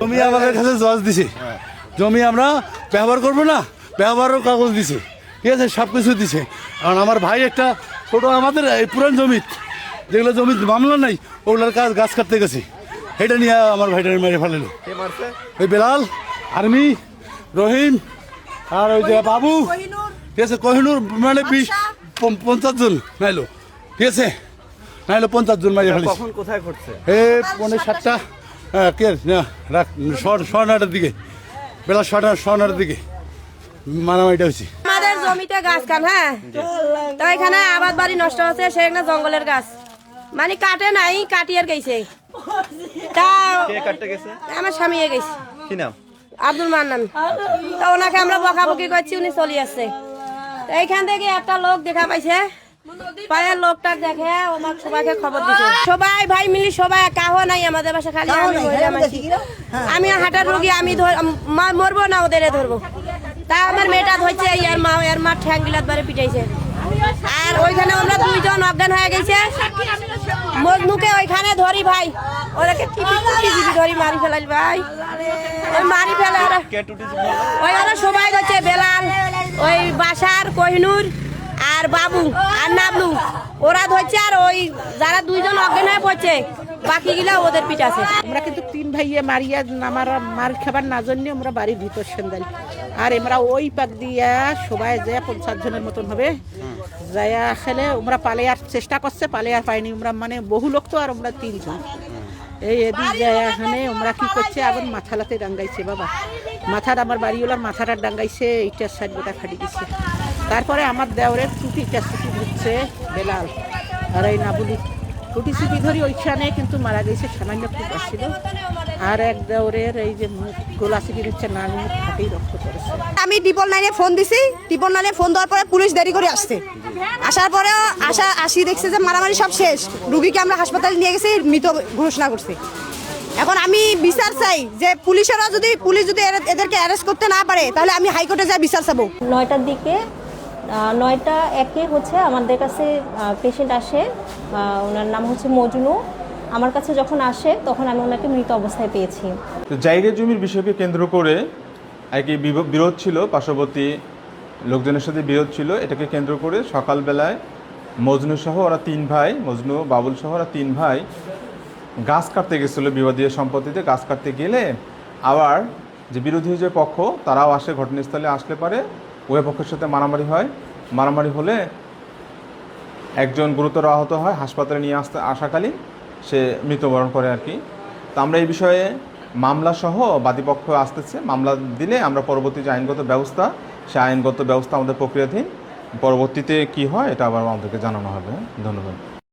জমি আমাদের কাছে জজ দিছে, জমি আমরা ব্যবহার করবো না, ব্যবহারের কাগজ দিছে, ঠিক আছে, সব কিছু দিছে। কারণ আমার ভাই একটা ছোটো আমাদের এই পুরান জমি, যেগুলো জমি মামলা নাই ওগুলোর কাজ গাছ কাটতে গেছে, এটা নিয়ে আমার ভাইটা মেরে ফেলালো। ওই বেলাল, আর্মি, রহিম আর ওই যে বাবু, ঠিক আছে, কোহিনুর, মানে 50 জন নাইলো, ঠিক আছে, নাইলো 50 জন মেরে ফেলেছে। কোথায় ঘটছে? এই 7:30 কে রাখ 9টার দিকে, বেলা 9টার দিকে মারামারিটা হয়েছে। আমাদের জমিতে গাছ কান, হ্যাঁ, তো এখানে আবাদ বাড়ি নষ্ট হচ্ছে, সেখানে জঙ্গলের গাছ মানে কাটে নাই, কাটিয়ে গেছে। তা আমার স্বামী গেছে, কি নাম? আব্দুল মান্নান। তো ওনাকে আমরা বকাবকি করছি, উনি চলে আসছে। এইখান থেকে একটা লোক দেখা পাইছে, পায়ের লোকটা দেখে ওনার সবাইকে খবর দিছে, সবাই ভাই মিলি সবাই, কাহো নাই আমাদের বাসা, খালি আমি মহিলা মানছি, আমি হাঁটার রোগী, আমি মরবো না ওদের ধরবো। তা আমার মেয়েটা ধরছে, এর মা ঠ্যাং গিলাত বারে পিটাইছে। আর ওইখানে আমরা 2 জন অজ্ঞান হয়ে গেছে, মজনুকে ওইখানে ধরি ভাই, ওদেরকে টিপি ধরি মারি ফেলাল ভাই, ওই মারি ফেলে ওই ওরা সবাই ধরছে, বেলাল, ওই বাসার, কোহিনুর আর বাবু আর নাবলু, ওরা ধরছে। আর ওই যারা 2 জন অজ্ঞান হয়ে পড়ছে, বাকি গিলা ওদের পিঠ আছে। আমরা কিন্তু 3 ভাইয়ে মারিয়া আমার মার খাবার না জন্য আমরা বাড়ির ভিতর সেন্দাল, আর আমরা ওই পাক দিয়া সবাই যায় 50 জনের মতন হবে, যাইয়া খেলে আমরা পালে আর চেষ্টা করছে, পালে আর পাইনি আমরা, মানে বহু লোক তো, আর আমরা 3 জন এই এদিক যায়। এখানে আমরা কি করছে, আগুন মাথালাতে ডাঙ্গাইছে বাবা, মাথার আমার বাড়িওয়ালার মাথাটা ডাঙ্গাইছে, এইটার সাইড গোটা ফাটি দিচ্ছে। তারপরে আমার দেওরের টুটিটা ছুটি ধরছে বেলাল, আর এই নাবুলি টুটি ছুটি ধরি ওইখানে কিন্তু মারা গেছে, সামান্য খুব আসছিল। আর এক দেওরের এই যে মুখ গোলা চিপি দিচ্ছে, না মুখ ফাটেই রক্ত করেছে। আমি 999 ফোন দিছি, 999 ফোন দেওয়ার পরে পুলিশ দেরি করে আসছে, আসার পরেও আসি দেখছে যে মারামারি সব শেষ, রুগীকে আমরা হাসপাতালে নিয়ে গেছি, মৃত ঘোষণা করছে। এখন আমি বিচার চাই যে পুলিশ যদি এদেরকে অ্যারেস্ট করতে না পারে, তাহলে আমি হাইকোর্টে যাই বিচার চাবো। 9টার দিকে 9টা 1 হচ্ছে আমাদের কাছে পেশেন্ট আসে, ওনার নাম হচ্ছে মজনু। আমার কাছে যখন আসে তখন আমি ওনাকে মৃত অবস্থায় পেয়েছি। তো জায়গা জমির বিষয়কে কেন্দ্র করে আর কি বিরোধ ছিল, পার্শ্ববর্তী লোকজনের সাথে বিরোধ ছিল। এটাকে কেন্দ্র করে সকালবেলায় মজনু সহ ওরা 3 ভাই, মজনু, বাবুল সহ ওরা 3 ভাই গাছ কাটতে গেছিলো, বিবাদীয় সম্পত্তিতে গাছ কাটতে গেলে আবার যে বিরোধী যে পক্ষ তারাও আসে, ঘটনাস্থলে আসলে পারে উভয় পক্ষের সাথে মারামারি হয়। মারামারি হলে একজন গুরুতর আহত হয়, হাসপাতালে নিয়ে আসাকালীন সে মৃত্যুবরণ করে আর কি। তো আমরা এই বিষয়ে মামলা সহ বাদীপক্ষ আসতেছে, মামলা দিলে আমরা পরবর্তী যে আইনগত ব্যবস্থা, সে আইনগত ব্যবস্থা আমাদের প্রক্রিয়াধীন, পরবর্তীতে কি হয় এটা আবার আমাদেরকে জানানো হবে। ধন্যবাদ।